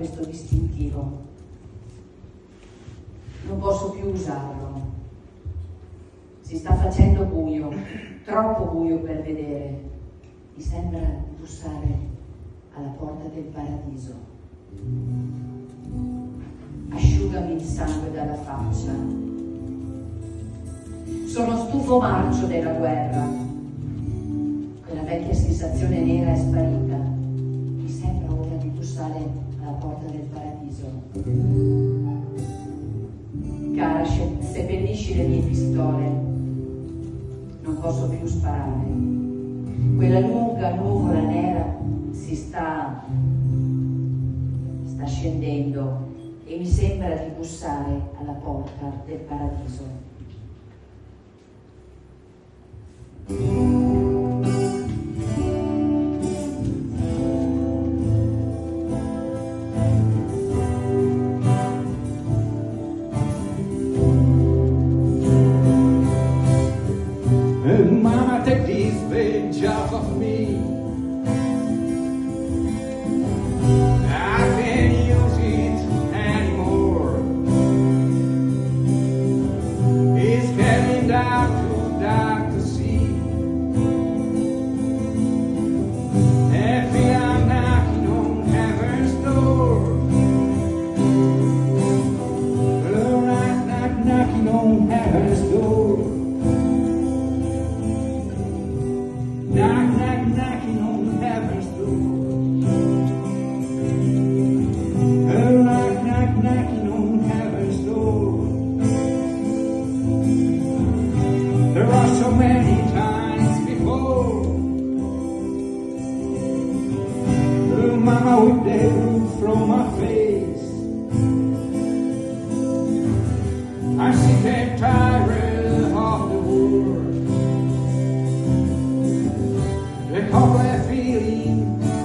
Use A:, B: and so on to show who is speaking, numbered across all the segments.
A: questo distintivo. Non posso più usarlo. Si sta facendo buio, troppo buio per vedere. Mi sembra di bussare alla porta del paradiso. Asciugami il sangue dalla faccia. Sono stufo marcio della guerra. Quella vecchia sensazione nera è sparita. Mi sembra ora di bussare alla porta del paradiso. Cara, seppellisci le mie pistole. Non posso più sparare. Quella lunga nuvola nera si sta scendendo e mi sembra di bussare alla porta del paradiso.
B: Mama, take this page off of me. I can't use it anymore. It's getting dark to see. I feel I'm knocking on heaven's door. Oh, knocking on heaven's door. Knocking on heaven's door. Oh, knocking on heaven's door. There are so many times before. Oh, Mama, with the roof from my face. I'm sick and tired of the war. The hopeless feeling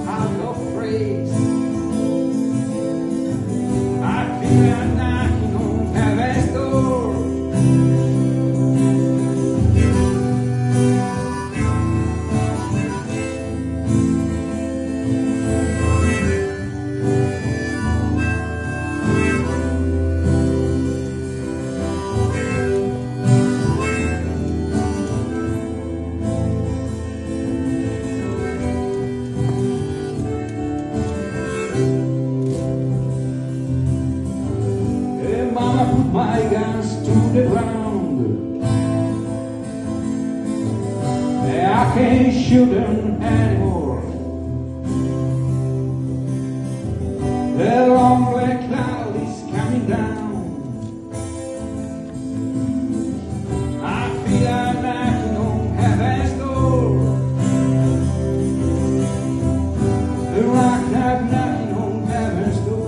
B: out of praise. I feel I'm knocking on heaven's door. Mama, put my guns to the ground. I can't shoot them anymore. The long black cloud is coming down. I feel I'm knocking on heaven's door. Knocking on heaven's door.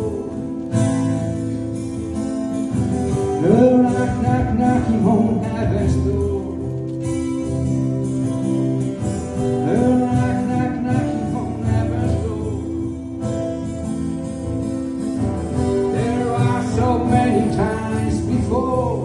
B: Oh, knocking on heaven's door. Oh, knocking on heaven's door. There are so many times before.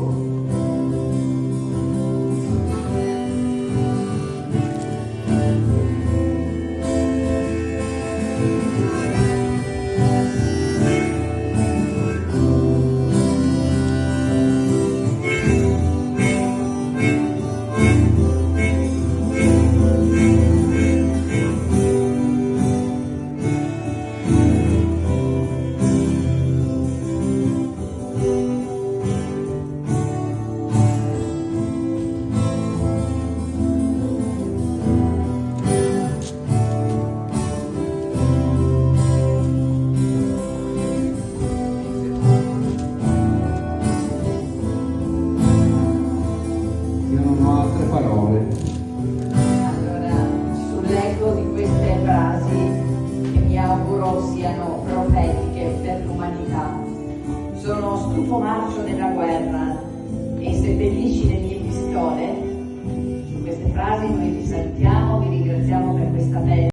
B: Io non ho altre parole.
A: Allora, sull'eco di queste frasi, che mi auguro siano profetiche per l'umanità, sono stufo marcio della guerra e seppellisci le mie pistole. Su queste frasi noi vi salutiamo, vi ringraziamo per questa bella